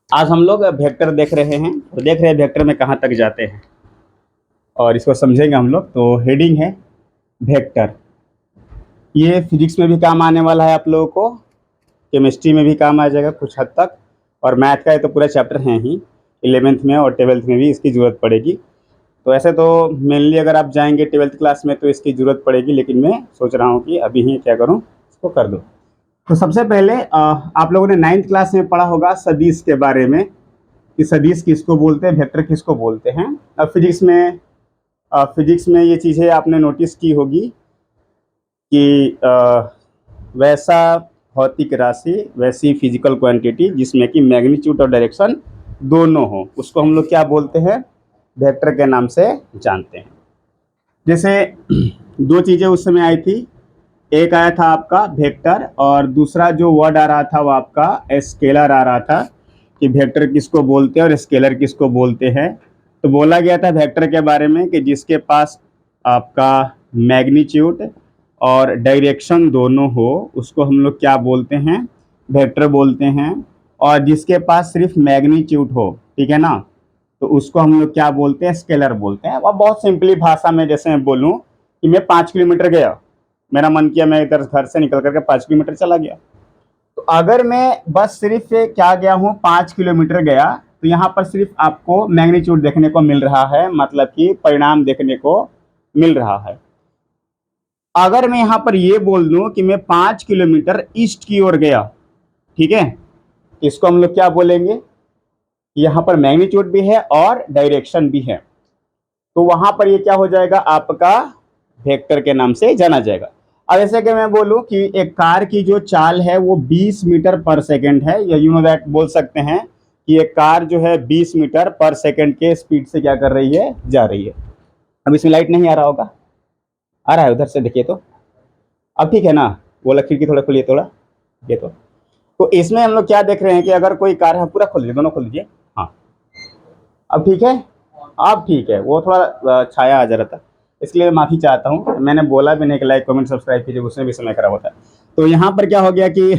आज हम लोग वेक्टर देख रहे हैं और देख रहे हैं वेक्टर में कहाँ तक जाते हैं और इसको समझेंगे हम लोग। तो हेडिंग है वेक्टर। ये फिजिक्स में भी काम आने वाला है आप लोगों को, केमिस्ट्री में भी काम आ जाएगा कुछ हद तक, और मैथ का ये तो पूरा चैप्टर है ही। 11th में और 12th में भी इसकी ज़रूरत पड़ेगी। तो ऐसे तो मेनली अगर आप जाएंगे 12th क्लास में तो इसकी ज़रूरत पड़ेगी, लेकिन मैं सोच रहा हूँ कि अभी ही क्या करूँ, इसको कर दूँ। तो सबसे पहले आप लोगों ने 9th क्लास में पढ़ा होगा सदिश के बारे में कि सदिश किसको बोलते हैं, वेक्टर किसको बोलते हैं। अब फिजिक्स में ये चीज़ें आपने नोटिस की होगी कि वैसा भौतिक राशि, वैसी फिजिकल क्वांटिटी जिसमें कि मैग्नीट्यूड और डायरेक्शन दोनों हो, उसको हम लोग क्या बोलते हैं, वेक्टर के नाम से जानते हैं। जैसे दो चीज़ें उस समय आई थी, एक आया था आपका वेक्टर और दूसरा जो वर्ड आ रहा था वो आपका स्केलर आ रहा था कि वेक्टर किसको बोलते हैं और स्केलर किसको बोलते हैं। तो बोला गया था वेक्टर के बारे में कि जिसके पास आपका मैग्नीट्यूड और डायरेक्शन दोनों हो उसको हम लोग क्या बोलते हैं, वेक्टर बोलते हैं। और जिसके पास सिर्फ मैग्नीट्यूड हो, ठीक है ना, तो उसको हम लोग क्या बोलते हैं, स्केलर बोलते हैं। और बहुत सिंपली भाषा में जैसे मैं बोलूँ कि मैं 5 किलोमीटर गया, मेरा मन किया मैं इधर घर से निकल करके 5 किलोमीटर चला गया, तो अगर मैं बस सिर्फ क्या गया हूँ 5 किलोमीटर गया, तो यहाँ पर सिर्फ आपको मैग्नीट्यूड देखने को मिल रहा है, मतलब कि परिणाम देखने को मिल रहा है। अगर मैं यहाँ पर ये बोल दूँ कि मैं 5 किलोमीटर ईस्ट की ओर गया, ठीक है, इसको हम लोग क्या बोलेंगे, यहाँ पर मैग्नीट्यूड भी है और डायरेक्शन भी है, तो वहां पर ये क्या हो जाएगा, आपका वेक्टर के नाम से जाना जाएगा। अब ऐसे कि मैं बोलूं कि एक कार की जो चाल है वो 20 मीटर पर सेकंड है, या यू नो दैट बोल सकते हैं कि एक कार जो है 20 मीटर पर सेकंड के स्पीड से क्या कर रही है, जा रही है। अब इसमें लाइट नहीं आ रहा होगा, आ रहा है उधर से देखिए तो, अब ठीक है ना, वो खिड़की थोड़ा खोलिए, थोड़ा ये तो इसमें हम लोग क्या देख रहे हैं कि अगर कोई कार है, पूरा खोल लीजिए, दोनों खोल लीजिए, हाँ अब ठीक है, अब ठीक है। वो थोड़ा छाया आ जा रहा था, इसलिए माफ़ी चाहता हूँ। मैंने बोला भी नहीं कि लाइक कमेंट सब्सक्राइब कीजिए, उसमें भी समय खराब होता है। तो यहाँ पर क्या हो गया कि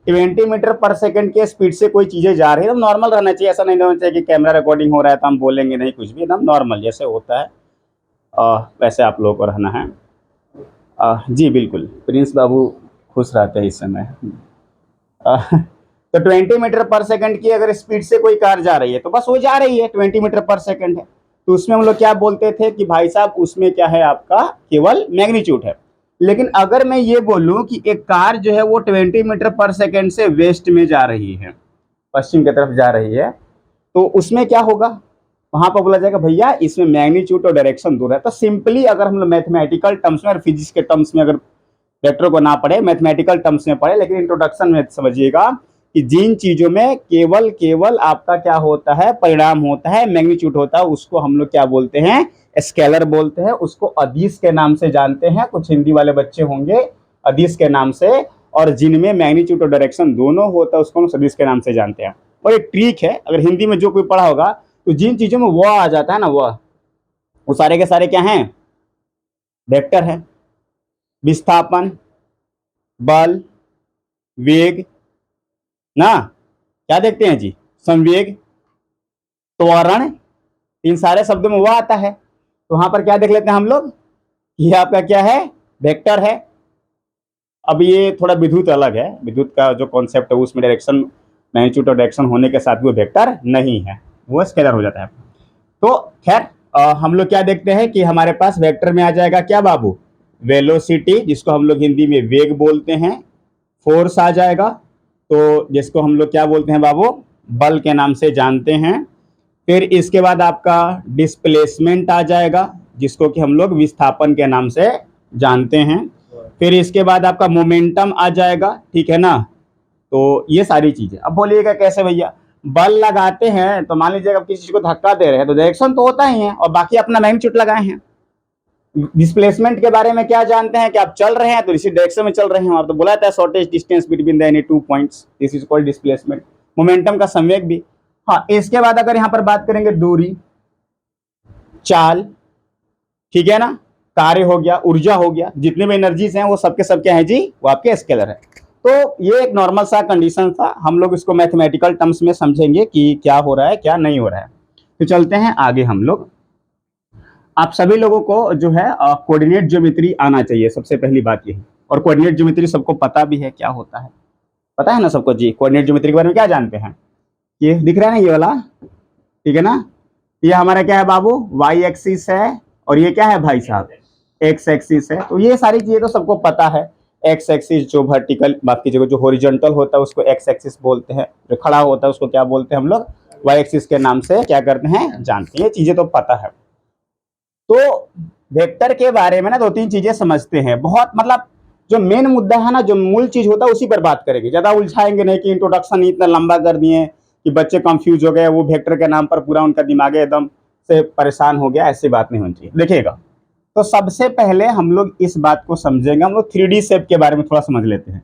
20 मीटर पर सेकंड के स्पीड से कोई चीज़ें जा रही है, तो नॉर्मल रहना चाहिए, ऐसा नहीं होना चाहिए कि कैमरा रिकॉर्डिंग हो रहा है तो हम बोलेंगे नहीं कुछ भी, एकदम नॉर्मल जैसे होता है वैसे आप लोगों को रहना है। जी बिल्कुल, प्रिंस बाबू खुश रहते हैं इस समय। तो 20 मीटर पर सेकंड की अगर स्पीड से कोई कार जा रही है तो बस वो जा रही है, 20 मीटर पर सेकंड है, तो उसमें हम लोग क्या बोलते थे कि भाई साहब उसमें क्या है, आपका केवल मैग्नीट्यूड है। लेकिन अगर मैं ये बोलूं कि एक कार जो है वो 20 मीटर पर सेकंड से वेस्ट में जा रही है, पश्चिम की तरफ जा रही है, तो उसमें क्या होगा, वहां पर बोला जाएगा भैया इसमें मैग्नीट्यूड और डायरेक्शन दूर है। तो सिंपली अगर हम लोग मैथमेटिकल टर्म्स में और फिजिक्स के टर्म्स में अगर वेक्टर को ना पढ़े, मैथमेटिकल टर्म्स में पढ़े, लेकिन इंट्रोडक्शन में समझिएगा कि जिन चीजों में केवल केवल आपका क्या होता है, परिणाम होता है, मैग्नीट्यूड होता है, उसको हम लोग क्या बोलते हैं, स्केलर बोलते हैं, उसको अदिश के नाम से जानते हैं। कुछ हिंदी वाले बच्चे होंगे अदिश के नाम से, और जिनमें मैग्नीट्यूड और डायरेक्शन दोनों होता है उसको हम सदिश के नाम से जानते हैं। और एक ट्रिक है, अगर हिंदी में जो कोई पढ़ा होगा तो जिन चीजों में वह आ जाता है ना, वह वो सारे के सारे क्या हैं, वेक्टर है। विस्थापन, बल, वेग ना, क्या देखते हैं जी, संवेग, त्वरण, इन सारे शब्दों में वह आता है। तो वहां पर क्या देख लेते हैं हम लोग, ये आपका क्या है, वेक्टर है। अब ये थोड़ा विद्युत अलग है, विद्युत का जो कॉन्सेप्ट है उसमें डायरेक्शन, मैग्नीट्यूड और डायरेक्शन होने के साथ वो वेक्टर नहीं है, वो स्केलर हो जाता है। तो खैर हम लोग क्या देखते हैं कि हमारे पास वेक्टर में आ जाएगा क्या बाबू, वेलोसिटी, जिसको हम लोग हिंदी में वेग बोलते हैं। फोर्स आ जाएगा, तो जिसको हम लोग क्या बोलते हैं बाबू, बल के नाम से जानते हैं। फिर इसके बाद आपका डिस्प्लेसमेंट आ जाएगा, जिसको कि हम लोग विस्थापन के नाम से जानते हैं। फिर इसके बाद आपका मोमेंटम आ जाएगा, ठीक है ना। तो ये सारी चीजें, अब बोलिएगा कैसे भैया, बल लगाते हैं तो मान लीजिए किसी चीज को धक्का दे रहे हैं तो डायरेक्शन तो होता ही है, और बाकी अपना मैग्नीट्यूड लगाए हैं। डिस्प्लेसमेंट के बारे में क्या जानते हैं कि आप चल रहे हैं तो इसी डायरेक्शन में चल रहे हैं, और तो बोला था shortage distance between the any two points, this is called displacement. Momentum का संवेग भी। हाँ, इसके बाद अगर यहाँ पर बात करेंगे दूरी, चाल, ठीक है ना, कार्य हो गया, ऊर्जा हो गया, जितने भी एनर्जीज हैं वो सबके सब क्या है जी, वो आपके स्केलर है। तो ये एक नॉर्मल सा कंडीशन था, हम लोग इसको मैथमेटिकल टर्म्स में समझेंगे कि क्या हो रहा है क्या नहीं हो रहा है। तो चलते हैं आगे हम लोग। आप सभी लोगों को जो है कोऑर्डिनेट ज्योमेट्री आना चाहिए, सबसे पहली बात यही। और कोऑर्डिनेट ज्योमेट्री सबको पता भी है क्या होता है, पता है ना सबको जी। कोऑर्डिनेट ज्योमेट्री के बारे में क्या जानते हैं? ये दिख रहा है ना ये वाला, ठीक है ना। ये हमारा क्या है बाबू, वाई एक्सिस है, और ये क्या है भाई साहब, एक्स एक्सिस है। तो ये सारी चीजें तो सबको पता है। एक्स एक्सिस जो वर्टिकल, माफ कीजिएगा, जो हॉरिजॉन्टल होता है उसको एक्स एक्सिस बोलते हैं, जो खड़ा होता है उसको क्या बोलते हैं हम लोग, वाई एक्सिस के नाम से क्या करते हैं, जानते हैं। ये चीजें तो पता है। तो वेक्टर के बारे में ना दो तीन चीजें समझते हैं, बहुत मतलब जो मेन मुद्दा है ना, जो मूल चीज होता है उसी पर बात करेंगे, ज्यादा उलझाएंगे नहीं कि इंट्रोडक्शन इतना लंबा कर दिए कि बच्चे कंफ्यूज हो गए, वो वेक्टर के नाम पर पूरा उनका दिमाग एकदम से परेशान हो गया। ऐसी बात नहीं होनी चाहिए। देखिएगा, तो सबसे पहले हम लोग इस बात को समझेंगे, हम लोग 3D शेप के बारे में थोड़ा समझ लेते हैं।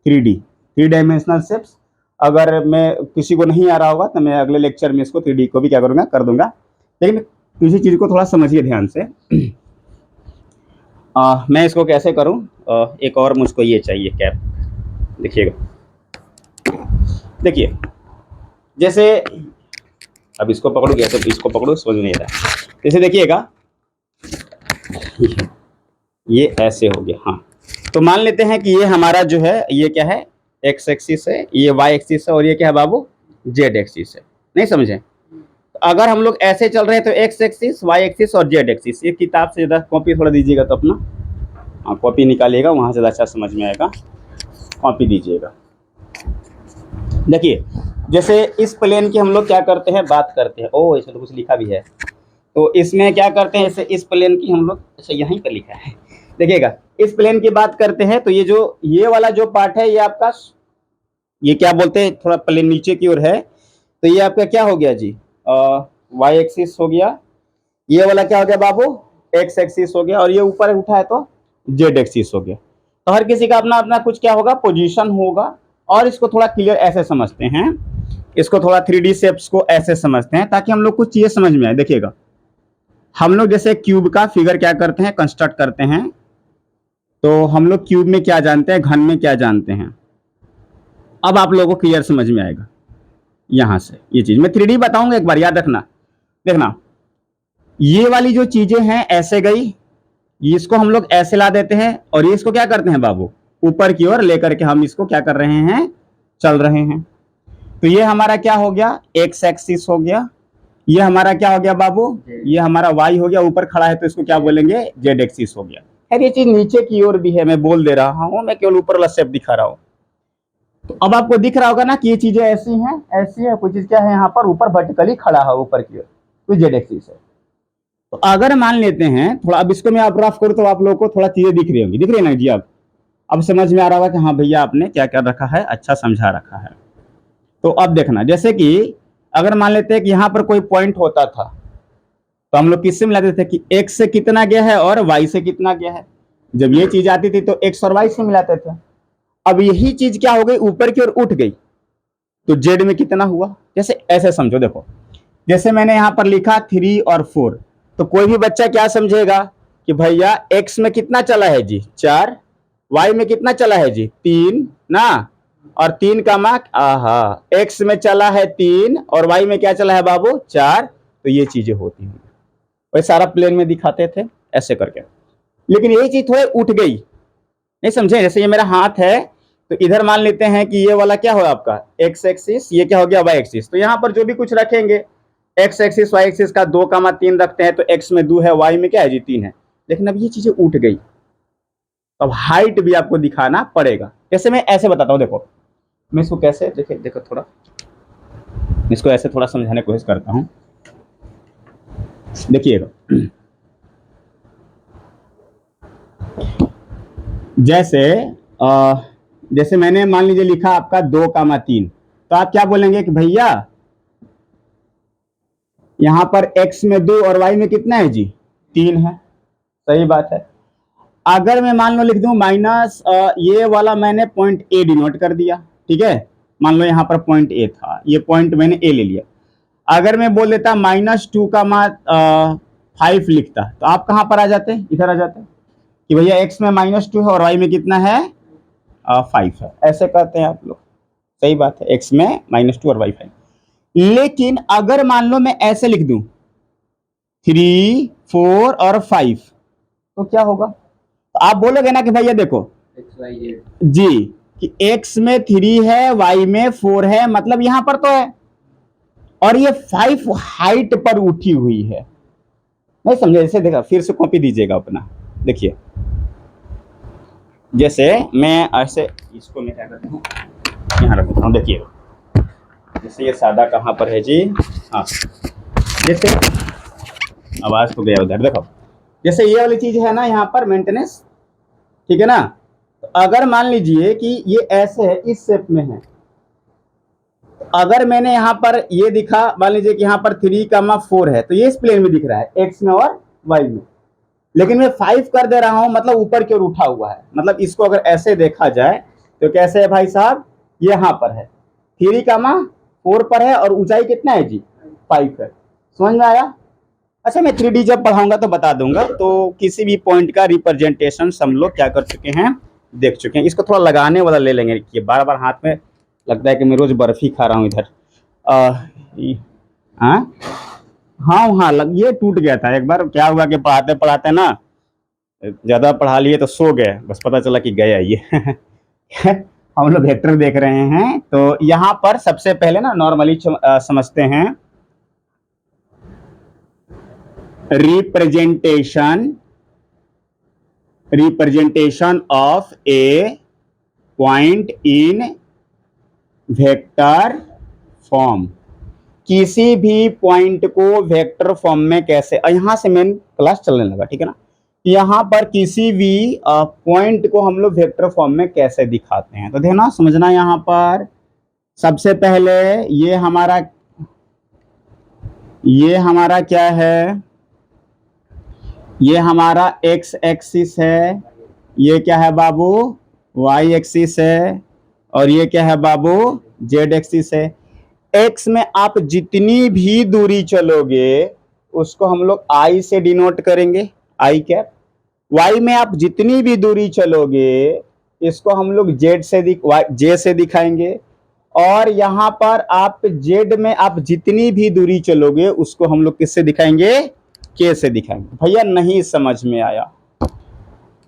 3D, 3 dimensional shapes. अगर मैं किसी को नहीं आ रहा होगा तो मैं अगले लेक्चर में इसको 3D को भी क्या करूंगा, कर दूंगा। लेकिन किसी चीज को थोड़ा समझिए ध्यान से। मैं इसको कैसे करूं, एक और मुझको ये चाहिए कैप। देखिएगा, देखिए जैसे अब इसको पकड़ो, कैसे इसको पकड़ो समझ नहीं आ रहा। जैसे देखिएगा, ये ऐसे हो गया। हाँ, तो मान लेते हैं कि ये हमारा जो है ये क्या है, एक्स एक्सिस है, ये वाई एक्सिस है, और ये क्या है बाबू, जेड एक्सिस है। नहीं समझे? तो अगर हम लोग ऐसे चल रहे हैं तो एक्स एक्सिस, वाई एक्सिस और जेड एक्सिस। ये किताब से ज़्यादा कॉपी थोड़ा दीजिएगा तो अपना, हाँ कॉपी निकालिएगा, वहाँ से अच्छा समझ में आएगा। कॉपी दीजिएगा। देखिए, जैसे इस प्लेन की हम लोग क्या करते हैं, बात करते हैं। ओ, इसमें तो कुछ लिखा भी है। तो इसमें क्या करते हैं, जैसे इस प्लेन की हम लोग, अच्छा यहीं पर लिखा है, देखिएगा, इस प्लेन की बात करते हैं तो ये जो ये वाला जो पार्ट है, ये आपका, ये क्या बोलते हैं, थोड़ा प्लेन नीचे की ओर है, तो ये आपका क्या हो गया जी, वाई एक्सिस हो गया। ये वाला क्या हो गया बाबू, एक्स एक्सिस हो गया। और ये ऊपर उठा है तो जेड एक्सिस हो गया। तो हर किसी का अपना अपना कुछ क्या होगा, पोजीशन होगा। और इसको थोड़ा क्लियर ऐसे समझते हैं, इसको थोड़ा 3D शेप्स को ऐसे समझते हैं ताकि हम लोग कुछ चीजें समझ में आए। देखिएगा, हम लोग जैसे क्यूब का फिगर क्या करते हैं, कंस्ट्रक्ट करते हैं, तो हम लोग क्यूब में क्या जानते हैं, घन में क्या जानते हैं। अब आप लोगों को क्लियर समझ में आएगा यहां से। ये चीज मैं 3D बताऊंगा, एक बार याद रखना। देखना, ये वाली जो चीजें हैं ऐसे गई, इसको हम लोग ऐसे ला देते हैं, और ये इसको क्या करते हैं बाबू, ऊपर की ओर लेकर के हम इसको क्या कर रहे हैं, चल रहे हैं। तो ये हमारा क्या हो गया, एक्स एक्सिस हो गया। ये हमारा क्या हो गया बाबू, ये हमारा वाई हो गया। ऊपर खड़ा है तो इसको क्या बोलेंगे, जेड एक्सिस हो गया। खैर ये चीज नीचे की ओर भी है, मैं बोल दे रहा हूं, मैं केवल ऊपर वाला शेप दिखा रहा हूं। तो अब आपको दिख रहा होगा ना कि ये चीजें ऐसी हैं, ऐसी है। कुछ चीज क्या है यहाँ पर, ऊपर वर्टिकली खड़ा है ऊपर की ओर, तो जेड एक्सिस है। तो अगर मान लेते हैं थोड़ा, अब इसको मैं आप रफ करूँ तो आप लोगों को थोड़ा चीजें दिख रही होंगी, दिख रही है ना जी। अब समझ में आ रहा होगा कि हाँ भैया आपने क्या कर रखा है, अच्छा समझा रखा है। तो अब देखना, जैसे कि अगर मान लेते हैं कि यहाँ पर कोई पॉइंट होता था, तो हम लोग किससे मिलाते थे कि एक्स से कितना गया है और वाई से कितना गया है। जब ये चीज आती थी तो एक्स और वाई से मिलाते थे। अब यही चीज क्या हो गई, ऊपर की ओर उठ गई, तो जेड में कितना हुआ। जैसे ऐसे समझो, देखो जैसे मैंने यहाँ पर लिखा 3 और 4, तो कोई भी बच्चा क्या समझेगा कि भैया एक्स में कितना चला है जी, 4, वाई में कितना चला है जी, 3 ना, और 3 का मार्क, आहा, एक्स में चला है 3 और वाई में क्या चला है बाबू, 4। तो ये चीजें होती हैं, वही सारा प्लेन में दिखाते थे ऐसे करके। लेकिन यही चीज थोड़ी उठ गई, नहीं समझे। जैसे ये मेरा हाथ है, तो इधर मान लेते हैं कि ये वाला क्या हो आपका एक्स एक्सिस, ये क्या हो गया वाई एक्सिस। तो यहाँ पर जो भी कुछ रखेंगे, एक्स एक्सिस वाई एक्सिस का 2,3 रखते हैं, तो एक्स में 2 है, वाई में क्या है जी 3 है। लेकिन अब ये चीजें उठ गई, अब हाइट भी आपको दिखाना पड़ेगा। जैसे मैं ऐसे बताता हूँ, देखो मैं इसको कैसे, देखो देखो थोड़ा इसको ऐसे थोड़ा समझाने की कोशिश करता हूँ। देखिएगा, जैसे जैसे मैंने मान लीजिए लिखा आपका 2,3, तो आप क्या बोलेंगे कि भैया यहां पर x में 2 और y में कितना है जी, 3 है। सही बात है। अगर मैं मान लो लिख दूं माइनस, ये वाला मैंने पॉइंट ए डिनोट कर दिया, ठीक है। मान लो यहाँ पर पॉइंट ए था, ये पॉइंट मैंने ए ले लिया। अगर मैं बोल देता -2,5 लिखता, तो आप कहां पर आ जाते, इधर आ जाते कि भैया x में -2 है और y में कितना है 5 है, ऐसे कहते हैं आप लोग। सही बात है, x में -2 और y 5। लेकिन अगर मान लो मैं ऐसे लिख दूं 3, 4 और 5, तो क्या होगा? तो आप बोलोगे ना कि भैया देखो जी कि x में 3 है, y में 4 है, मतलब यहां पर तो है, और ये 5 हाइट पर उठी हुई है। नहीं समझे? ऐसे देखा, फिर से कॉपी दीजिएगा अपना। देखिए जैसे मैं ऐसे इसको मैं क्या करता हूँ, यहाँ रख देता हूँ। देखिए जैसे ये सादा कहाँ पर है जी, हाँ जैसे आवाज तो गया उधर, देखो जैसे ये वाली चीज है ना यहाँ पर मेंटेनेंस, ठीक है ना। तो अगर मान लीजिए कि ये ऐसे है, इस शेप में है, तो अगर मैंने यहाँ पर ये दिखा, मान लीजिए कि यहाँ पर 3,4 है, तो ये इस प्लेन में दिख रहा है, एक्स में और वाई में। लेकिन मैं 5 कर दे रहा हूं, मतलब ऊपर की ओर उठा हुआ है। मतलब इसको अगर ऐसे देखा जाए तो कैसे है भाई साहब, यहाँ पर है 3,4 पर है, और ऊंचाई कितना है जी, 5 है। समझ में आया? अच्छा, मैं 3D जब पढ़ाऊंगा तो बता दूंगा। तो किसी भी पॉइंट का रिप्रेजेंटेशन हम लोग क्या कर चुके हैं, देख चुके हैं। इसको थोड़ा लगाने वाला ले लेंगे, कि बार बार हाथ में लगता है कि मैं रोज बर्फी खा रहा हूँ इधर। हाँ हाँ हाँ, ये टूट गया था एक बार। क्या हुआ कि पढ़ाते पढ़ाते ना ज्यादा पढ़ा लिए तो सो गए, बस पता चला कि गया ये। हम लोग वेक्टर देख रहे हैं, तो यहाँ पर सबसे पहले ना नॉर्मली समझते हैं representation of A point in vector form. किसी भी पॉइंट को वेक्टर फॉर्म में कैसे, यहां से मेन क्लास चलने लगा, ठीक है ना। यहाँ पर किसी भी पॉइंट को हम लोग वेक्टर फॉर्म में कैसे दिखाते हैं, तो देखना समझना। यहाँ पर सबसे पहले ये हमारा क्या है, ये हमारा x एक्सिस है, ये क्या है बाबू, y एक्सिस है, और ये क्या है बाबू, z एक्सिस है। x में आप जितनी भी दूरी चलोगे उसको हम लोग i से डिनोट करेंगे, i कैप। y में आप जितनी भी दूरी चलोगे इसको हम लोग j से दिखाएंगे। और यहाँ पर आप z में आप जितनी भी दूरी चलोगे उसको हम लोग किससे दिखाएंगे, k से दिखाएंगे। भैया नहीं समझ में आया?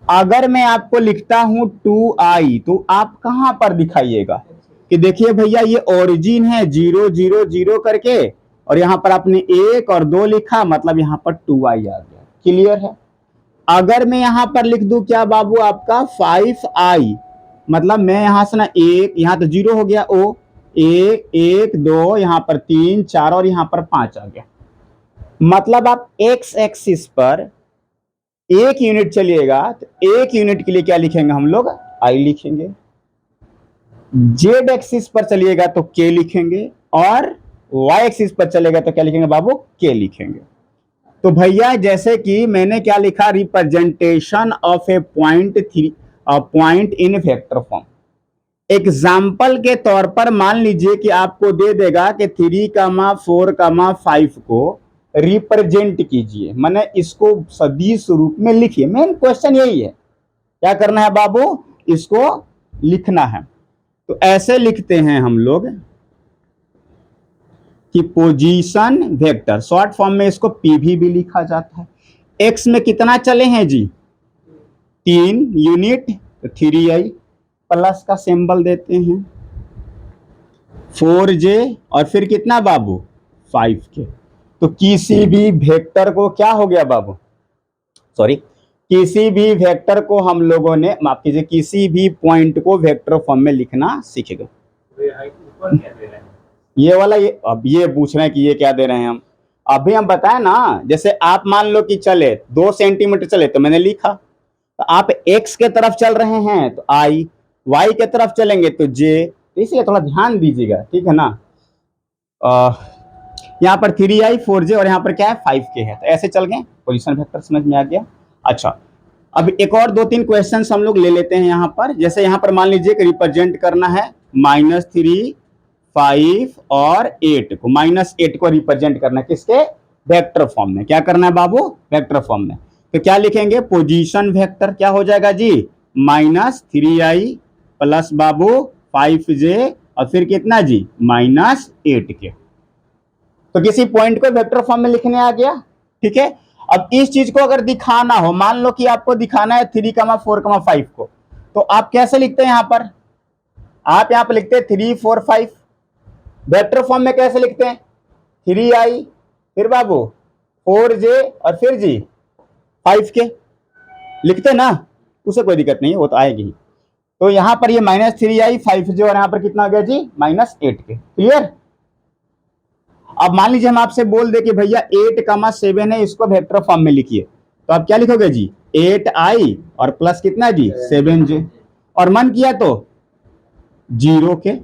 अगर मैं आपको लिखता हूं 2i, तो आप कहां पर दिखाइएगा कि देखिए भैया ये ओरिजिन है 0 0 0 करके, और यहां पर आपने 1 और 2 लिखा, मतलब यहां पर 2i आ गया। क्लियर है? अगर मैं यहां पर लिख दूं क्या बाबू आपका 5i, मतलब मैं यहां से ना 1, यहां तो 0 हो गया, ओ 1 1 2, यहां पर 3 4 और यहां पर 5 आ गया। मतलब आप x एक्सिस पर 1 यूनिट चलिएगा तो 1 यूनिट के लिए क्या लिखेंगे हम लोग, i लिखेंगे। z एक्सिस पर चलिएगा तो k लिखेंगे, और y एक्सिस पर चलेगा तो क्या लिखेंगे बाबू, k लिखेंगे। तो भैया जैसे कि मैंने क्या लिखा, representation of A point in vector form. Example के तौर पर मान लीजिए कि आपको दे देगा कि 3,4,5 को रिप्रेजेंट कीजिए, माने इसको सदिश रूप में लिखिए। मेन क्वेश्चन यही है, क्या करना है बाबू, इसको लिखना है। तो ऐसे लिखते हैं हम लोग कि पोजीशन वेक्टर, शॉर्ट फॉर्म में इसको पीवी भी लिखा जाता है। एक्स में कितना चले हैं जी, 3 यूनिट, तो 3i प्लस का सिंबल देते हैं, 4j और फिर कितना बाबू, 5k। तो किसी भी वेक्टर को क्या हो गया बाबू, सॉरी, किसी भी वेक्टर को हम लोगों ने, माफ कीजिए, किसी भी पॉइंट को वेक्टर फॉर्म में लिखना सीखेगा। ये वाला, ये अब ये पूछ रहे हैं कि ये क्या दे रहे हैं हम। अभी हम बताएं ना, जैसे आप मान लो कि चले 2 सेंटीमीटर चले तो मैंने लिखा। तो आप x के तरफ चल रहे हैं तो i, y के तरफ चलेंगे तो j। तो इसलिए थोड़ा ध्यान दीजिएगा, ठीक है ना। यहाँ पर 3i 4j और यहाँ पर क्या है 5k है, तो ऐसे चल गए। पोजीशन वेक्टर समझ में आ गया। अच्छा, अब एक और 2-3 क्वेश्चन हम लोग ले लेते हैं यहाँ पर। जैसे यहाँ पर मान लीजिए कि रिप्रेजेंट करना है -3, 5 और 8 को, -8 को रिप्रेजेंट करना है किसके, वेक्टर फॉर्म में। क्या करना है बाबू, वेक्टर फॉर्म में। तो क्या लिखेंगे, पोजीशन वेक्टर क्या हो जाएगा जी, -3i प्लस बाबू 5j और फिर कितना जी -8k। तो किसी पॉइंट को वेक्टर फॉर्म में लिखने आ गया। ठीक है, अब इस चीज को अगर दिखाना हो, मान लो कि आपको दिखाना है 3, 4, 5 को, तो आप कैसे लिखते हैं? यहां पर आप यहां पर लिखते हैं 3, 4, 5। वेक्टर फॉर्म में कैसे लिखते हैं? 3i फिर बाबू 4j और फिर जी 5k लिखते ना, उसे कोई दिक्कत नहीं है, वो तो आएगी ही। तो यहां पर ये -3i 5j और यहां पर कितना हो गया जी -8k। क्लियर? अब मान लीजिए हम आपसे बोल दे कि भैया 8, 7 है, इसको वेक्टर फॉर्म में लिखिए, तो आप क्या लिखोगे जी 8i और प्लस कितना जी 7j, और मन किया तो 0k।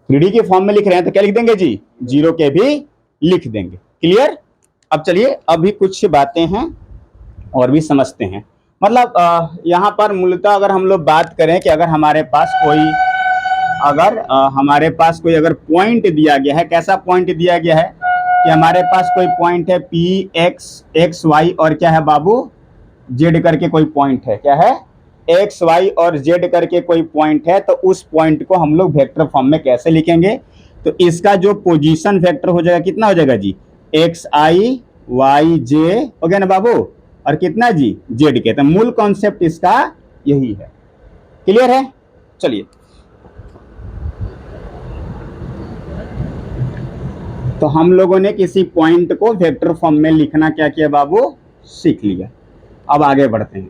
3D के फॉर्म में लिख रहे हैं तो क्या लिख देंगे जी 0k भी लिख देंगे। क्लियर? अब चलिए अभी कुछ बातें हैं और भी समझते हैं। मतलब यहाँ पर मूलतः अगर हम लोग बात करें कि अगर हमारे पास कोई अगर पॉइंट दिया गया है, कैसा पॉइंट दिया गया है कि हमारे पास कोई पॉइंट है P x y और क्या है बाबू z करके कोई पॉइंट है, क्या है x y और z करके कोई पॉइंट है, तो उस पॉइंट को हम लोग वेक्टर फॉर्म में कैसे लिखेंगे? तो इसका जो पोजीशन वेक्टर हो जाएगा कितना हो जाएगा जी xi yj हो गया ना बाबू, और कितना जी z के। तो मूल कॉन्सेप्ट इसका यही है। क्लियर है? चलिए, तो हम लोगों ने किसी पॉइंट को वेक्टर फॉर्म में लिखना क्या किया बाबू, सीख लिया। अब आगे बढ़ते हैं।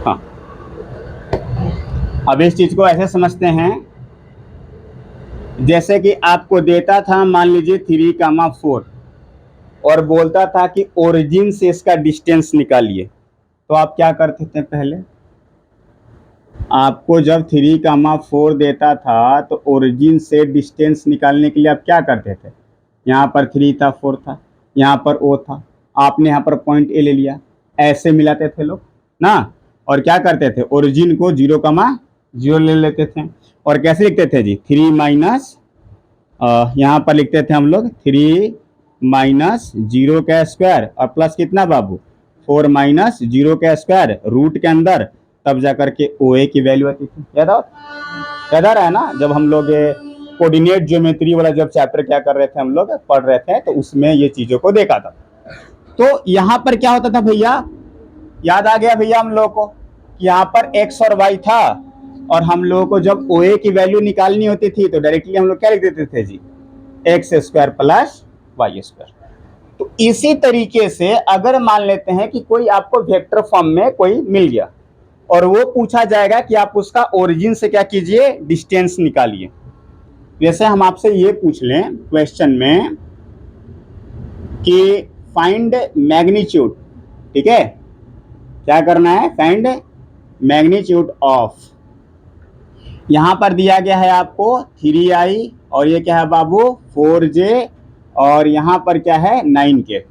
हाँ, अब इस चीज को ऐसे समझते हैं, जैसे कि आपको देता था मान लीजिए 3, 4 और बोलता था कि ओरिजिन से इसका डिस्टेंस निकालिए, तो आप क्या करते थे? पहले आपको जब 3, 4 देता था तो ओरिजिन से डिस्टेंस निकालने के लिए आप क्या करते थे? यहाँ पर 3 था, 4 था, यहाँ पर O था, आपने यहाँ पर पॉइंट A ले लिया, ऐसे मिलाते थे लोग ना, और क्या करते थे? ओरिजिन को 0, ले लेते थे। और कैसे लिखते थे जी 3 माइनस, यहाँ पर लिखते थे हम लोग 3 माइनस 0 का स्क्वायर और प्लस कितना बाबू 4 माइनस 0 का स्क्वायर रूट के अंदर, तब जाकर के OA की वैल्यू आती थी। याद आ रहा है ना? जब हम लोग कोऑर्डिनेट ज्योमेट्री वाला जब चैप्टर क्या कर रहे थे, हम लोग पढ़ रहे थे, तो उसमें ये चीजों को देखा था। तो यहाँ पर क्या होता था भैया, याद आ गया भैया हम लोग को कि यहाँ पर x और y था, और हम लोगों को जब OA की वैल्यू निकालनी होती थी तो डायरेक्टली हम लोग क्या लिख देते थे जी x² प्लस y²। तो इसी तरीके से अगर मान लेते हैं कि कोई आपको वेक्टर फॉर्म में कोई मिल गया और वो पूछा जाएगा कि आप उसका ओरिजिन से क्या कीजिए, डिस्टेंस निकालिए। जैसे हम आपसे ये पूछ लें क्वेश्चन में कि फाइंड मैग्नीट्यूड, ठीक है, क्या करना है? फाइंड मैग्नीट्यूड ऑफ, यहां पर दिया गया है आपको 3i और ये क्या है बाबू 4j और यहां पर क्या है 9k,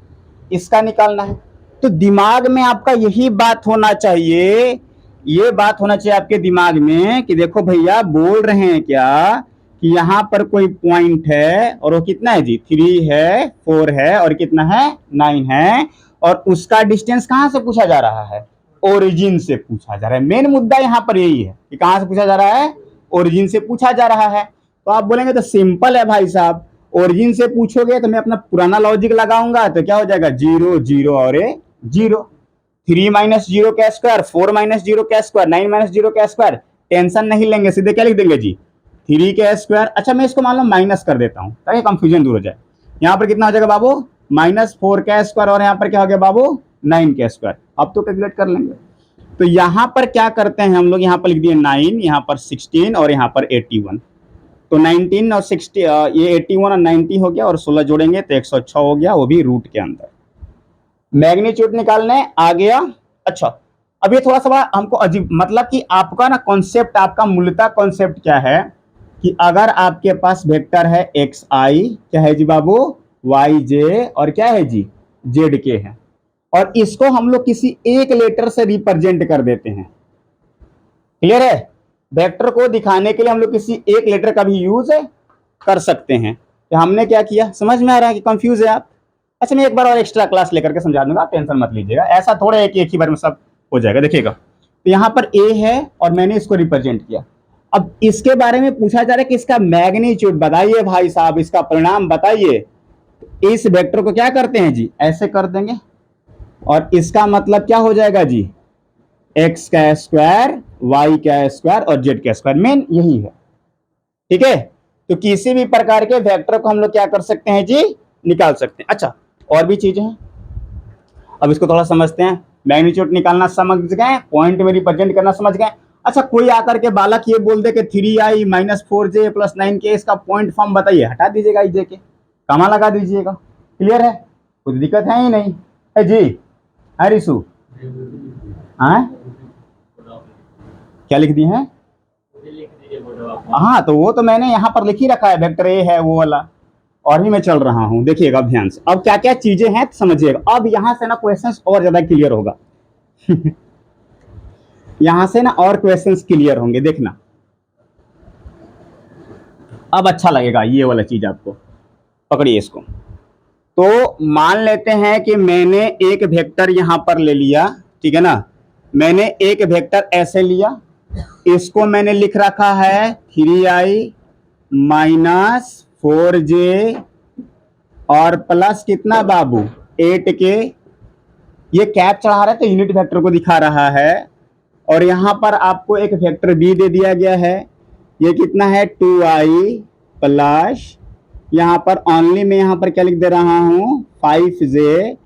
इसका निकालना है। तो दिमाग में आपका यही बात होना चाहिए, ये बात होना चाहिए आपके दिमाग में कि देखो भैया बोल रहे हैं क्या कि यहां पर कोई पॉइंट है और वो कितना है जी 3 है, 4 है और कितना है 9 है, और उसका डिस्टेंस कहां से पूछा जा रहा है? ओरिजिन से पूछा जा रहा है। मेन मुद्दा यहां पर यही है कि कहां से पूछा जा रहा है? ओरिजिन से पूछा जा रहा है। तो आप बोलेंगे तो सिंपल है भाई साहब, ओरिजिन से पूछोगे तो मैं अपना पुराना लॉजिक लगाऊंगा, तो क्या हो जाएगा 0, 0 और 0, 3 माइनस 0 का स्क्वायर, 4 माइनस 0 का स्क्वायर, 9 माइनस 0 का स्क्वायर। टेंशन नहीं लेंगे, सीधे क्या लिख देंगे जी 3 का स्क्वायर। अच्छा मैं इसको मान लो माइनस कर देता हूं ताकि कंफ्यूजन दूर हो जाए। यहाँ पर कितना हो जाएगा बाबू -4 का स्क्वायर और यहाँ पर क्या हो गया बाबू 9 का स्क्वायर। अब तो कैलकुलेट कर लेंगे। तो यहाँ पर क्या करते हैं हम लोग, यहाँ पर लिख दिए 9, यहाँ पर 16 और यहाँ पर 81। तो 19 और 60, ये 81 और 90 हो गया और 16 जोड़ेंगे तो 106 हो गया, वो भी रूट के अंदर। मैग्नीट्यूड निकालने आ गया। अच्छा अब ये थोड़ा सा हमको अजीब, मतलब कि आपका ना कॉन्सेप्ट, आपका मूलतः कॉन्सेप्ट क्या है कि अगर आपके पास वेक्टर है xi, क्या है जी बाबू yj और क्या है जी zk है, और इसको हम लोग किसी एक लेटर से रिप्रेजेंट कर देते हैं। क्लियर है? वेक्टर को दिखाने के लिए हम लोग किसी एक लेटर का भी यूज कर सकते हैं। कि हमने क्या किया, समझ में आ रहा है कि कंफ्यूज है आप? अच्छा, मैं एक बार और एक्स्ट्रा क्लास लेकर के समझा दूंगा, आप टेंशन मत लीजिएगा, ऐसा थोड़ा है कि एक ही बार में सब हो जाएगा। देखिएगा, तो यहाँ पर ए है और मैंने इसको रिप्रेजेंट किया। अब इसके बारे में पूछा जा रहा है कि इसका मैग्नीट्यूड बताइए भाई साहब, इसका परिणाम बताइए। इस वेक्टर को क्या करते हैं जी, ऐसे कर देंगे, और इसका मतलब क्या हो जाएगा जी, एक्स का स्क्वायर, वाई का स्क्वायर और जेड का स्क्वायर, मेन यही है। ठीक है, तो किसी भी प्रकार के वेक्टर को हम लोग क्या कर सकते हैं जी, निकाल सकते हैं। अच्छा, और भी चीजें हैं, अब इसको थोड़ा समझते हैं। मैग्नीट्यूड निकालना समझ गए, पॉइंट में रिप्रेजेंट करना समझ गए। अच्छा, कोई आकर के बालक ये बोल दे कि 3i minus 4j plus 9k इसका पॉइंट फॉर्म बताइए, हटा दीजिएगा इजे के, कमा लगा दीजिएगा। क्लियर है, कुछ दिक्कत है ही नहीं है जी? है रिशु? हाँ, क्या लिख दिए हैं? हाँ, तो वो तो मैंने यहाँ पर लिख ही रखा है, वेक्टर ए है वो वाला, और भी मैं चल रहा हूँ। देखिएगा ध्यान से, अब क्या क्या चीजें हैं समझिएगा। अब यहाँ से ना क्वेश्चंस और ज्यादा क्लियर होगा यहाँ से ना और क्वेश्चंस क्लियर होंगे, देखना अब अच्छा लगेगा ये वाला चीज आपको। पकड़िए इसको। तो मान लेते हैं कि मैंने एक वेक्टर यहां पर ले लिया, ठीक है ना, मैंने एक वेक्टर ऐसे लिया, इसको मैंने लिख रखा है 3i माइनस 4j और प्लस कितना बाबू, 8k। ये कैप चढ़ा रहा है तो यूनिट वेक्टर को दिखा रहा है, और यहां पर आपको एक वेक्टर बी दे दिया गया है, ये कितना है 2i प्लस, यहाँ पर ओनली मैं यहाँ पर क्या लिख दे रहा हूँ 5j,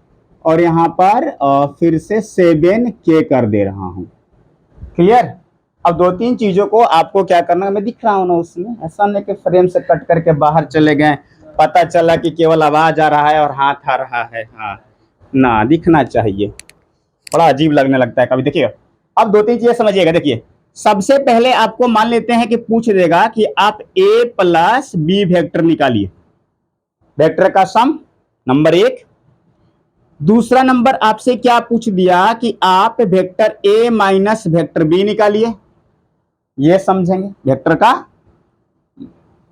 और यहाँ पर फिर से 7k कर दे रहा हूँ। क्लियर? अब दो तीन चीजों को आपको क्या करना है, मैं दिख रहा हूँ ना उसमें, ऐसा नहीं कि फ्रेम से कट करके बाहर चले गए, पता चला कि केवल आवाज आ रहा है और हाथ आ रहा है। हाँ ना, दिखना चाहिए, बड़ा अजीब लगने लगता है कभी। देखिए, अब दो तीन चीजें समझिएगा। देखिए, सबसे पहले आपको मान लेते हैं कि पूछ देगा कि आप a प्लस बी वेक्टर निकालिए, वेक्टर का सम, नंबर एक। दूसरा नंबर आपसे क्या पूछ दिया कि आप vector a minus vector B निकालिए, ये समझेंगे, वेक्टर का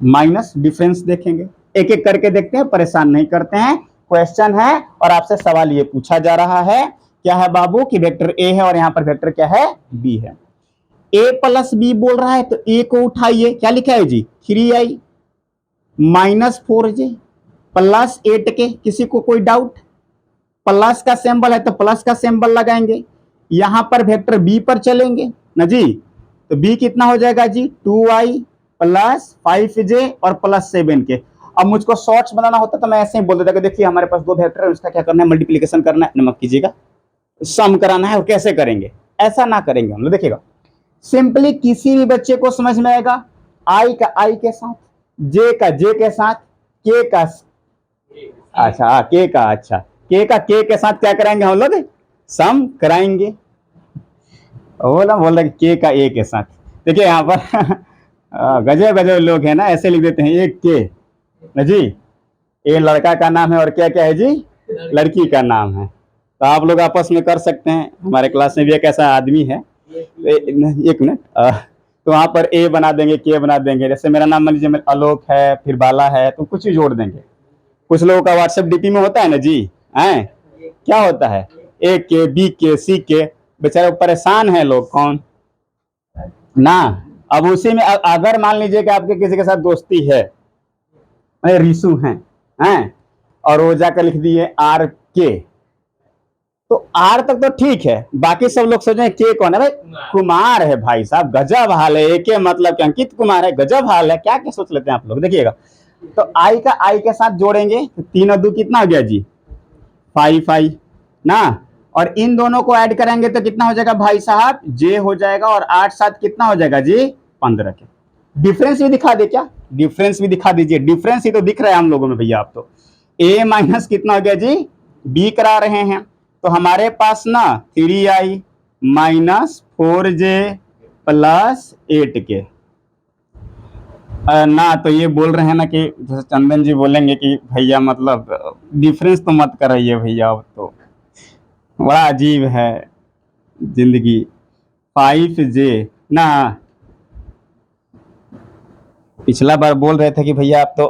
माइनस डिफरेंस देखेंगे, एक एक करके देखते हैं, परेशान नहीं करते हैं। क्वेश्चन है और आपसे सवाल ये पूछा जा रहा है, क्या है बाबू, कि वेक्टर ए है और यहाँ पर वेक्टर क्या है, बी है। ए प्लस बी बोल रहा है तो ए को उठाइए, क्या लिखा है जी, 3i minus 4j plus 8k। किसी को कोई डाउट? प्लस का सिंबल है तो प्लस का सिंबल लगाएंगे, यहां पर वेक्टर बी पर चलेंगे ना जी, तो बी कितना हो जाएगा जी, 2i प्लस 5j और प्लस 7k। अब मुझको शॉर्ट्स बनाना होता तो मैं ऐसे ही बोल देता कि देखिए हमारे पास दो वेक्टर है, उसका क्या करना है, मल्टीप्लीकेशन करना है, नमक कीजिएगा, सम कराना है, और कैसे करेंगे, ऐसा ना करेंगे हम लोग। देखिएगा, सिंपली किसी भी बच्चे को समझ में आएगा, आई का आई के साथ, जे का जे के साथ, के का, अच्छा के का, अच्छा के का के के साथ क्या कराएंगे हम लोग, सम कराएंगे। बोल रहे के का ए के साथ। देखिए यहाँ पर गजब गजब लोग हैं ना, ऐसे लिख देते हैं एक के ना जी, ए लड़का का नाम है और क्या क्या है जी, लड़की का नाम है। तो आप लोग आपस में कर सकते हैं, हमारे क्लास में भी एक ऐसा आदमी है, एक मिनट, तो वहां पर ए बना देंगे, के बना देंगे। जैसे मेरा नाम मान लीजिए आलोक है, फिर बाला है, तो कुछ भी जोड़ देंगे। कुछ लोगों का व्हाट्सएप डीपी में होता है ना जी, हैं क्या होता है, ए के, बी के, सी के, बेचारे परेशान है लोग, कौन ना। अब उसी में अगर मान लीजिए कि आपके किसी के साथ दोस्ती है, रिशु हैं, और वो जाकर लिख दिए आर के, तो आर तक तो ठीक है, बाकी सब लोग सोच रहे हैं के कौन है, भाई कुमार है भाई साहब, गजब हाल है, एक मतलब कि अंकित कुमार है, गजब हाल है, क्या क्या सोच लेते हैं आप लोग। देखिएगा, तो आई का आई के साथ जोड़ेंगे तो 3 और 2 कितना हो गया जी, 5 ना, और इन दोनों को ऐड करेंगे तो कितना हो जाएगा भाई साहब, जे हो जाएगा, और 8 7 कितना हो जाएगा जी, 15 के। डिफरेंस भी दिखा दे क्या, डिफरेंस भी दिखा दीजिए, डिफरेंस ही तो दिख रहा है हम लोगों में भैया। आप तो ए माइनस कितना हो गया जी, बी करा रहे हैं, तो हमारे पास ना 3i minus 4j plus 8k ना। तो ये बोल रहे हैं ना कि जैसे चंदन जी बोलेंगे कि भैया मतलब डिफरेंस तो मत कराइए भैया, अब तो बड़ा अजीब है जिंदगी। 5j ना, पिछला बार बोल रहे थे कि भैया आप तो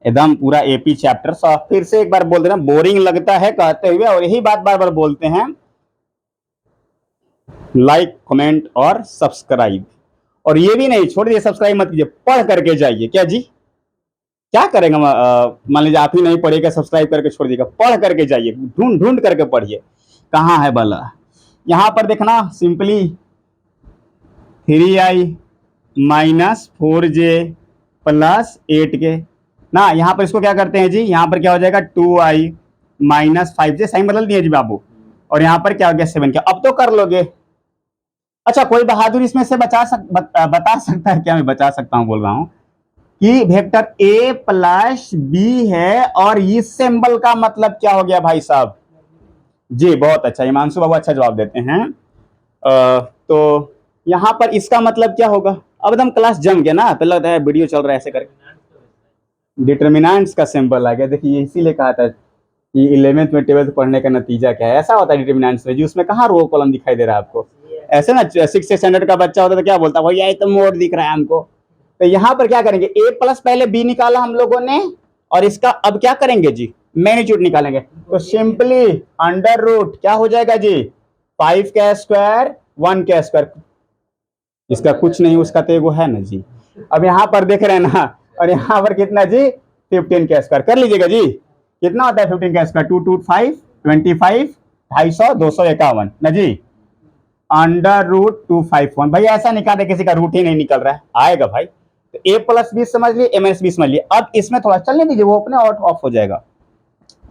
एकदम पूरा एपी चैप्टर। फिर से एक बार बोल देना, बोरिंग लगता है कहते हुए, और यही बात बार बार बोलते हैं, लाइक कमेंट और सब्सक्राइब। और ये भी नहीं छोड़ दिए, सब्सक्राइब मत कीजिए, पढ़ करके जाइए। क्या जी, क्या करेंगे? मान लीजिए आप ही नहीं पढ़ेगा, सब्सक्राइब करके छोड़ देगा, पढ़ करके जाइए, ढूंढ ढूंढ करके पढ़िए कहाँ है भला। यहाँ पर देखना simply 3i minus 4j plus 8k ना, यहाँ पर इसको क्या करते हैं जी, यहाँ पर क्या हो जाएगा 2i माइनस 5j, सही बदल दिए जी बाबू, और यहाँ पर क्या हो गया 7k। अब तो कर लोगे। अच्छा, कोई बहादुर इसमें से बता सकता है क्या? मैं बचा सकता हूँ, बोल रहा हूँ कि वेक्टर a प्लस बी है, और इस सिंबल का मतलब क्या हो गया भाई साहब? जी बहुत अच्छा, हिमांशु बाबू अच्छा जवाब देते हैं। तो यहाँ पर इसका मतलब क्या होगा? अब एकदम क्लास जम गया ना, पहले लगता है वीडियो चल रहा है ऐसे करके। डिटर्मिनेंट्स का सिंबल आ गया, देखिए इसीलिए कहा था कि 11th में 12th पढ़ने का नतीजा क्या है, ऐसा होता है डिटर्मिनेंट्स में जी। उसमें कहाँ रो कॉलम दिखाई दे रहा है आपको? ऐसे ना 6th स्टैंडर्ड का बच्चा होता है तो क्या बोलता है, भैया ये तो मोड दिख रहा है हमको। तो यहाँ पर क्या करेंगे, a प्लस पहले b निकाला हम लोगों ने, और इसका अब क्या करेंगे जी, मैग्नीट्यूड निकालेंगे। तो सिंपली अंडर रूट क्या हो जाएगा जी, 5 का स्क्वायर 1 का स्क्वायर, इसका कुछ नहीं, उसका तो एगो है ना जी। अब यहाँ पर देख रहे हैं ना, और यहाँ पर कितना जी, 15 का स्क्वायर कर लीजिएगा जी। कितना होता है 15 का स्क्वायर, 2 2 5 25 250 251 ना जी, अंडर रूट 251। भाई ऐसा निकाले, किसी का रूट ही नहीं निकल रहा है, आएगा भाई। तो a प्लस बी समझ लिए, m बी समझ लिए। अब इसमें थोड़ा चलने दीजिए, वो अपने ऑफ हो जाएगा।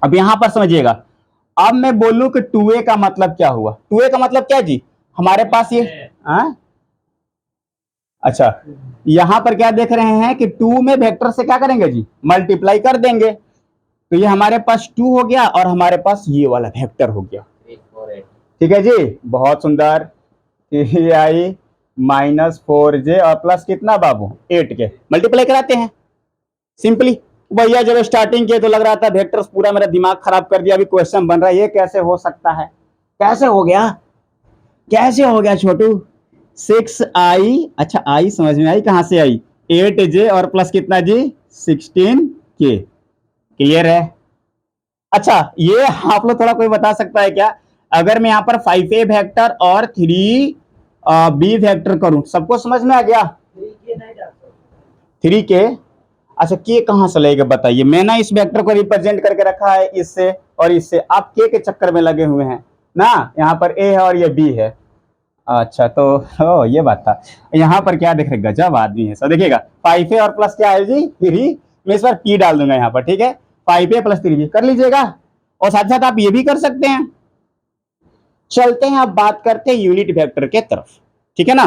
अब यहां पर समझिएगा, अब मैं बोलूं कि 2a का मतलब क्या हुआ? 2a का मतलब क्या जी, हमारे पास ये अच्छा, यहां पर क्या देख रहे हैं कि 2 में वेक्टर से क्या करेंगे जी, मल्टीप्लाई कर देंगे। तो ये हमारे पास 2 हो गया, और हमारे पास ये वाला वेक्टर हो गया। ठीक है जी, बहुत सुंदर। 3i माइनस 4j और प्लस कितना बाबू, 8k, मल्टीप्लाई कराते हैं सिंपली। भैया जब स्टार्टिंग किए तो लग रहा था वेक्टर्स, पूरा मेरा दिमाग खराब कर दिया। अभी क्वेश्चन बन रहा है, ये कैसे हो सकता है? कैसे हो गया, कैसे हो गया छोटू? 6i, अच्छा आई समझ में आई, कहां से आई, 8j और प्लस कितना जी, 16k। क्लियर है? अच्छा, ये आप लोग थोड़ा कोई बता सकता है क्या, अगर मैं यहाँ पर 5a वेक्टर और 3b वेक्टर करूं, सबको समझ में आ गया? 3k, अच्छा के कहां से लगेगा बताइए? मैं ना इस वेक्टर को रिप्रेजेंट करके रखा है इससे और इससे, आप के चक्कर में लगे हुए हैं ना। यहाँ पर a है और ये b है। अच्छा तो ये बात था। यहाँ पर क्या देख रहे, गजब आदमी है। सब देखिएगा, 5a और प्लस क्या है जी, 3। मैं इस बार p डाल दूंगा यहाँ पर, ठीक है, 5a प्लस 3b कर लीजिएगा। और साथ साथ आप ये भी कर सकते हैं। चलते हैं, अब बात करते हैं यूनिट वेक्टर के तरफ, ठीक है ना।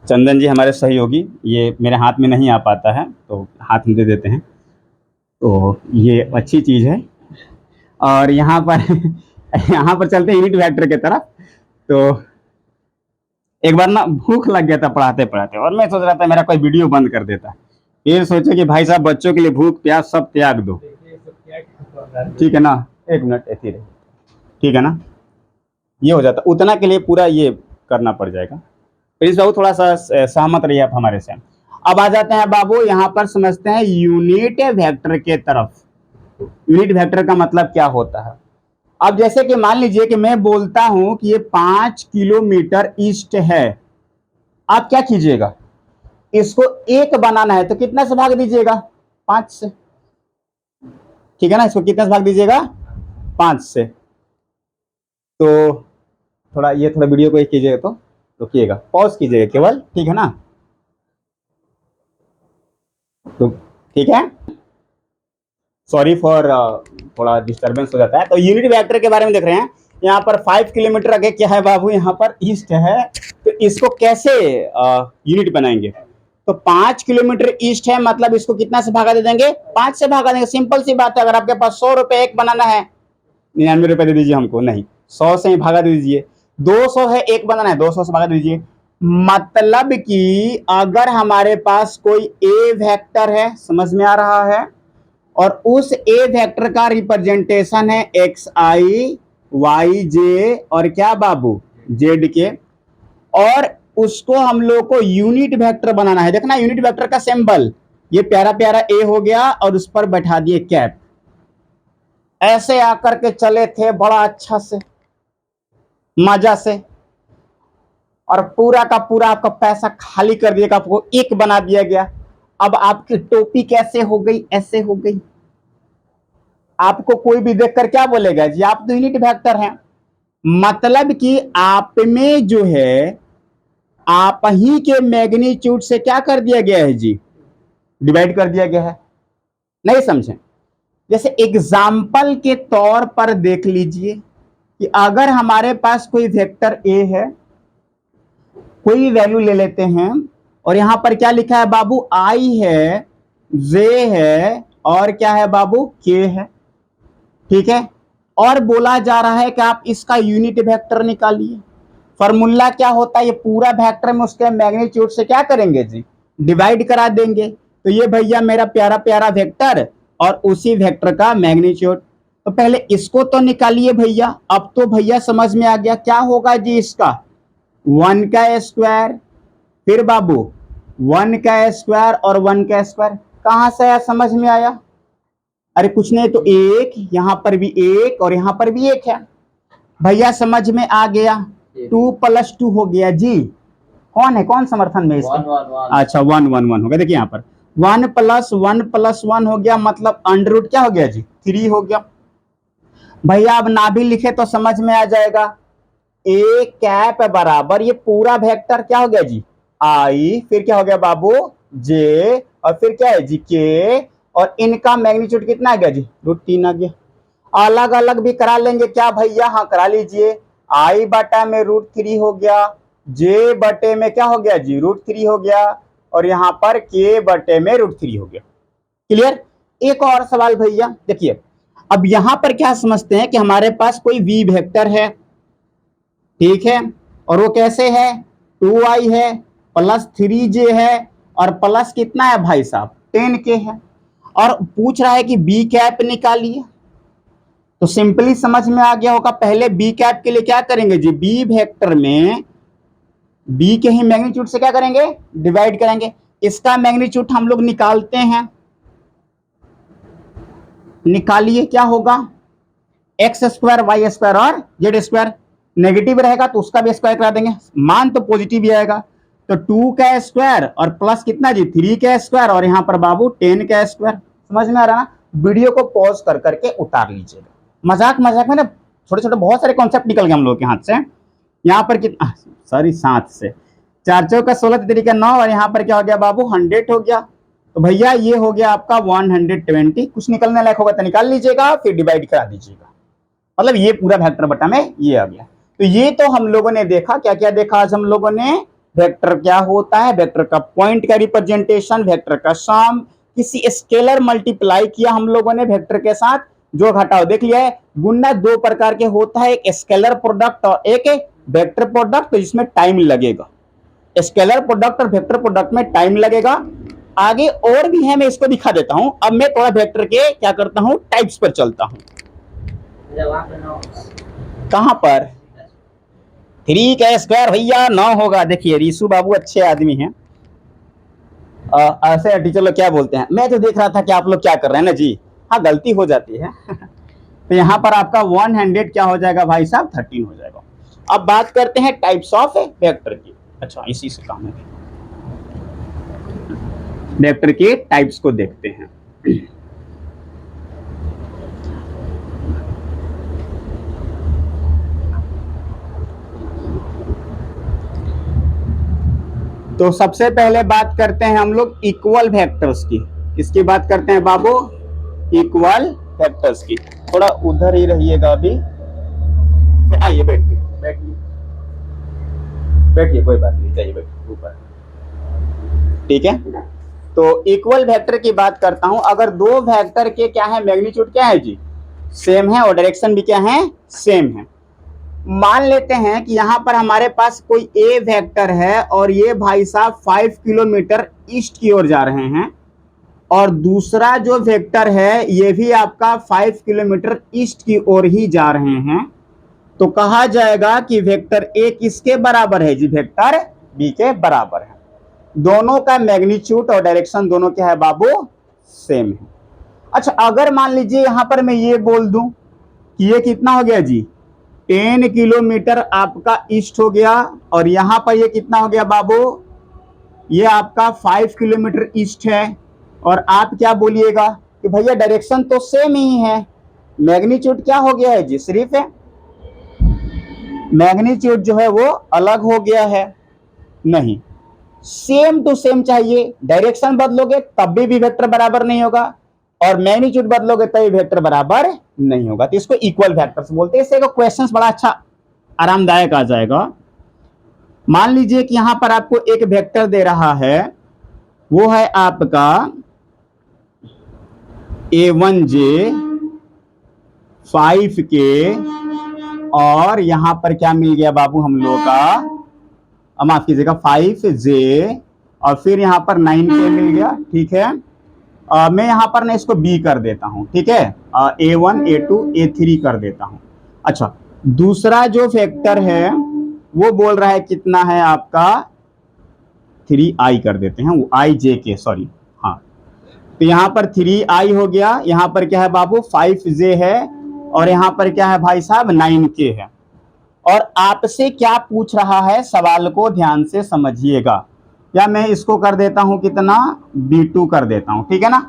चंदन जी हमारे सहयोगी, ये मेरे हाथ में नहीं आ पाता है तो हाथ में दे देते हैं, तो ये अच्छी चीज है। और यहाँ पर यहाँ पर चलते हैं यूनिट वेक्टर के तरफ। तो एक बार ना भूख लग गया था पढ़ाते पढ़ाते, और मैं सोच रहा था मेरा कोई वीडियो बंद कर देता। फिर सोचे कि भाई साहब बच्चों के लिए भूख प्यास सब त्याग दो, ठीक है ना। एक मिनट ऐसी रहे, ठीक है ना, ये हो जाता उतना के लिए पूरा ये करना पड़ जाएगा। प्लीज बाबू थोड़ा सा सहमत रहिए आप हमारे से। अब आ जाते हैं बाबू, यहाँ पर समझते हैं यूनिट वेक्टर के तरफ। यूनिट वेक्टर का मतलब क्या होता है? अब जैसे कि मान लीजिए कि मैं बोलता हूं कि ये 5 किलोमीटर ईस्ट है, आप क्या कीजिएगा, इसको 1 बनाना है तो कितना से भाग दीजिएगा, 5 से, ठीक है ना। इसको कितना से भाग दीजिएगा, 5 से। तो थोड़ा वीडियो को कीजिएगा, तो रुकिएगा, पॉज कीजिएगा केवल, ठीक है ना। तो ठीक है, सॉरी फॉर थोड़ा डिस्टर्बेंस हो जाता है। तो यूनिट वेक्टर के बारे में देख रहे हैं। यहाँ पर 5 किलोमीटर आगे क्या है बाबू, यहाँ पर ईस्ट है। तो इसको कैसे यूनिट बनाएंगे? तो 5 किलोमीटर ईस्ट है, मतलब इसको कितना से भागा दे देंगे, 5 से भागा देंगे। सिंपल सी बात है। अगर आपके पास 100 रुपए एक बनाना है, 99 रुपए दे दीजिए हमको, नहीं 100 से ही भागा दे दीजिए। 200 है एक बनाना है, 200 से भागा दे दीजिए। मतलब कि अगर हमारे पास कोई ए वेक्टर है, समझ में आ रहा है, और उस ए वेक्टर का रिप्रेजेंटेशन है एक्स आई वाई जे और क्या बाबू, जेड के, और उसको हम लोग को यूनिट वेक्टर बनाना है। देखना यूनिट वेक्टर का सिंबल ये प्यारा प्यारा ए हो गया और उस पर बैठा दिए कैप। ऐसे आकर के चले थे बड़ा अच्छा से मजा से, और पूरा का पूरा आपका पैसा खाली कर दिया, आपको एक बना दिया गया। अब आपकी टोपी कैसे हो गई, ऐसे हो गई। आपको कोई भी देखकर क्या बोलेगा जी, आप तो यूनिट वेक्टर हैं। मतलब कि आप में जो है आप ही के मैग्नीट्यूड से क्या कर दिया गया है जी, डिवाइड कर दिया गया है। नहीं समझे? जैसे एग्जाम्पल के तौर पर देख लीजिए कि अगर हमारे पास कोई वेक्टर ए है, कोई वैल्यू ले लेते हैं, और यहां पर क्या लिखा है बाबू, आई है, जे है, और क्या है बाबू, के है। ठीक है, और बोला जा रहा है कि आप इसका यूनिट वेक्टर निकालिए। फॉर्मूला क्या होता है, ये पूरा वेक्टर में उसके मैग्नीट्यूड से क्या करेंगे जी, डिवाइड करा देंगे। तो ये भैया मेरा प्यारा प्यारा वेक्टर और उसी वेक्टर का मैग्नीट्यूड। तो पहले इसको तो निकालिए भैया। अब तो भैया समझ में आ गया क्या होगा जी, इसका 1 का स्क्वायर, फिर बाबू 1 का स्क्वायर और 1 का स्क्वायर। कहां से आया, समझ में आया? अरे कुछ नहीं, तो एक, यहां पर भी एक और यहां पर भी एक है भैया, समझ में आ गया। 2 + 2 हो गया जी। कौन है, कौन समर्थन में इसका? अच्छा 1 1 1 हो गया। देखिए यहाँ पर 1 + 1 + 1 हो गया, मतलब अंडर रूट क्या हो गया जी, 3 हो गया। भैया अब ना भी लिखे तो समझ में आ जाएगा। ए कैप बराबर ये पूरा वेक्टर क्या हो गया जी, आई, फिर क्या हो गया बाबू, जे, और फिर क्या है जी, के, और इनका मैग्नीट्यूड कितना आ गया जी, √3 आ गया। अलग अलग भी करा लेंगे क्या भैया, हाँ करा लीजिए। आई बटा में √3 हो गया, जे बटे में क्या हो गया जी, √3 हो गया, और यहां पर के बटे में √3 हो गया। क्लियर? एक और सवाल भैया देखिए, अब यहां पर क्या समझते हैं कि हमारे पास कोई वी वेक्टर है, ठीक है, और वो कैसे है, 2i है, +3j है, और प्लस कितना है भाई साहब, 10k है, और पूछ रहा है कि बी कैप निकालिए। तो सिंपली समझ में आ गया होगा। पहले बी कैप के लिए क्या करेंगे जी, बी वेक्टर में बी के ही मैग्नीट्यूड से क्या करेंगे, डिवाइड करेंगे। इसका मैग्नीट्यूड हम लोग निकालते हैं, निकालिए क्या होगा, x² y² और z²। नेगेटिव रहेगा तो उसका भी स्क्वायर करा देंगे, मान तो पॉजिटिव ही आएगा। तो 2 का स्क्वायर और प्लस कितना जी, 3 का स्क्वायर, और यहां पर बाबू 10 का स्क्वायर। समझ में आ रहा ना? वीडियो को पॉज कर करके उतार लीजिएगा। मजाक मजाक में ना छोटे छोटे बहुत सारे कॉन्सेप्ट निकल गए हम लोग के हाथ से। यहाँ पर कितना, सॉरी 7 से 4 चौका 16 तरीका 9, और यहाँ पर क्या हो गया बाबू, 100 हो गया। तो भैया ये हो गया आपका 120। कुछ निकलने लायक होगा तो निकाल लीजिएगा, फिर डिवाइड करा दीजिएगा। मतलब ये पूरा वेक्टर बटा में ये आ गया। तो ये तो हम लोगों ने देखा, क्या क्या देखा आज हम लोगों ने, वेक्टर क्या होता है, वेक्टर का पॉइंट का रिप्रेजेंटेशन, वेक्टर का सम, किसी स्केलर मल्टीप्लाई किया हम लोगों ने वेक्टर के साथ, जो घटाओ देख लिया है। गुणा 2 प्रकार के होता है, एक स्केलर प्रोडक्ट और एक वेक्टर प्रोडक्ट, तो इसमें टाइम लगेगा। स्केलर प्रोडक्ट और वेक्टर प्रोडक्ट में टाइम लगेगा। आगे और भी है, मैं इसको दिखा देता हूं। अब मैं थोड़ा वेक्टर के क्या करता हूं, टाइप्स पर चलता हूं। कहां पर 3 का स्क्वायर भैया 9 होगा। देखिए रीशु बाबू अच्छे आदमी हैं, ऐसे टीचर लोग क्या बोलते हैं, मैं तो देख रहा था कि आप लोग क्या कर रहे हैं ना जी, हाँ गलती हो जाती है। तो यहाँ पर आपका 100 क्या हो जाएगा भाई साहब, 13 हो जाएगा। अब बात करते हैं टाइप्स ऑफ वेक्टर की। अच्छा इसी से काम है, वेक्टर के टाइप्स को देखते हैं। तो सबसे पहले बात करते हैं हम लोग इक्वल वेक्टर्स की। किसकी बात करते हैं बाबू, इक्वल वेक्टर्स की। थोड़ा उधर ही रहिएगा अभी, आइए बैठिए बैठिए बैठिए, कोई बात नहीं, चाहिए बैठिए ऊपर, ठीक है। तो इक्वल वेक्टर की बात करता हूं। अगर दो वेक्टर के क्या है, मैग्नीट्यूड क्या है जी, सेम है, और डायरेक्शन भी क्या है, सेम है। मान लेते हैं कि यहां पर हमारे पास कोई ए वेक्टर है, और ये भाई साहब 5 किलोमीटर ईस्ट की ओर जा रहे हैं, और दूसरा जो वेक्टर है ये भी आपका 5 किलोमीटर ईस्ट की ओर ही जा रहे हैं। तो कहा जाएगा कि वेक्टर ए किसके बराबर है जी, वेक्टर बी के बराबर है। दोनों का मैग्नीट्यूड और डायरेक्शन दोनों क्या है बाबू, सेम है। अच्छा, अगर मान लीजिए यहां पर मैं ये बोल दूं कि ये कितना हो गया जी, 10 किलोमीटर आपका ईस्ट हो गया, और यहां पर ये कितना हो गया बाबू, ये आपका 5 किलोमीटर ईस्ट है, और आप क्या बोलिएगा कि भैया डायरेक्शन तो सेम ही है, मैग्नीट्यूड क्या हो गया है जी, सिर्फ है मैग्नीट्यूड जो है वो अलग हो गया है। नहीं, सेम टू सेम चाहिए, डायरेक्शन बदलोगे तब भी वेक्टर बराबर नहीं होगा, और मैग्नीट्यूड बदलोगे तभी वेक्टर बराबर नहीं होगा, तो इसको इक्वल वेक्टर्स बोलते हैं। इससे क्वेश्चन बड़ा अच्छा आरामदायक आ जाएगा। मान लीजिए कि यहां पर आपको एक वेक्टर दे रहा है, वो है आपका A1J 5K, और यहां पर क्या मिल गया बाबू हम लोगों का, माफ कीजिएगा 5J, और फिर यहां पर 9K मिल गया, ठीक है। मैं यहां पर ना इसको B कर देता हूं, ठीक है, A1 A2 A3 कर देता हूं। अच्छा, दूसरा जो फैक्टर है वो बोल रहा है कितना है आपका 3i कर देते हैं, वो IJK, सॉरी, हाँ, तो यहां पर 3i हो गया, यहां पर क्या है बाबू 5J है, और यहां पर क्या है भाई साहब 9K है। और आपसे क्या पूछ रहा है, सवाल को ध्यान से समझिएगा, या मैं इसको कर देता हूं कितना, B2 कर देता हूं, ठीक है ना।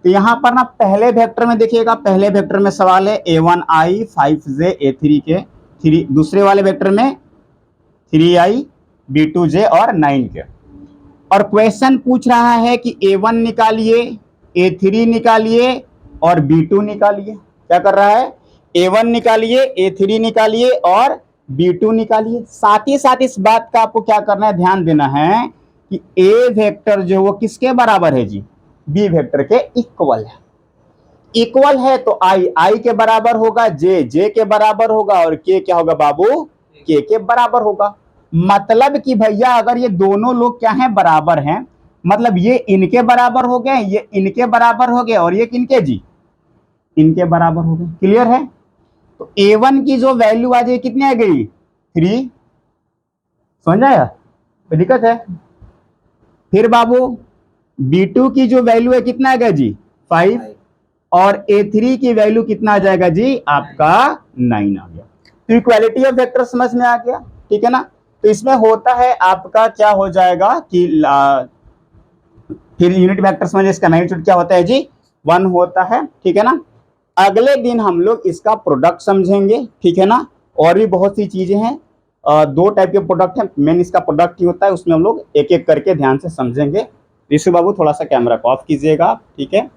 तो यहां पर ना पहले वेक्टर में देखिएगा, पहले वेक्टर में सवाल है A1i 5J A3 के, 3, दूसरे वाले वेक्टर में 3i B2J और 9K, और क्वेश्चन पूछ रहा है कि A1 निकालिए, A3 निकालिए और B2 निकालिए। क्या कर रहा है, A1 निकालिए, A3 निकालिए और B2 निकालिए। साथ ही साथ इस बात का आपको क्या करना है, ध्यान देना है कि A वेक्टर जो वो किसके बराबर है जी, B वेक्टर के इक्वल है। इक्वल है तो I के बराबर होगा, J के बराबर होगा, और K क्या होगा बाबू, K के बराबर होगा। मतलब कि भैया अगर ये दोनों लोग क्या हैं, बराबर हैं, मतलब ये इनके बराबर हो गए, ये इनके बराबर हो गए, और ये किनके जी, इनके बराबर हो गए। क्लियर है। तो A1 की जो वैल्यू आ जाए कितनी आ गई, 3, समझ आया, कोई दिक्कत है। फिर बाबू B2 की जो वैल्यू है कितना आ गया जी, 5, और A3 की वैल्यू कितना आ जाएगा जी, आपका 9 आ गया। तो इक्वालिटी ऑफ वेक्टर समझ में आ गया, ठीक है ना। तो इसमें होता है आपका क्या हो जाएगा कि फिर यूनिट वेक्टर समझ, इसका मैग्नीट्यूड क्या होता है जी, 1 होता है, ठीक है ना। अगले दिन हम लोग इसका प्रोडक्ट समझेंगे, ठीक है ना। और भी बहुत सी चीजें हैं, 2 टाइप के प्रोडक्ट हैं, मेन इसका प्रोडक्ट ही होता है, उसमें हम लोग एक एक करके ध्यान से समझेंगे। ऋषु बाबू थोड़ा सा कैमरा को ऑफ कीजिएगा, ठीक है।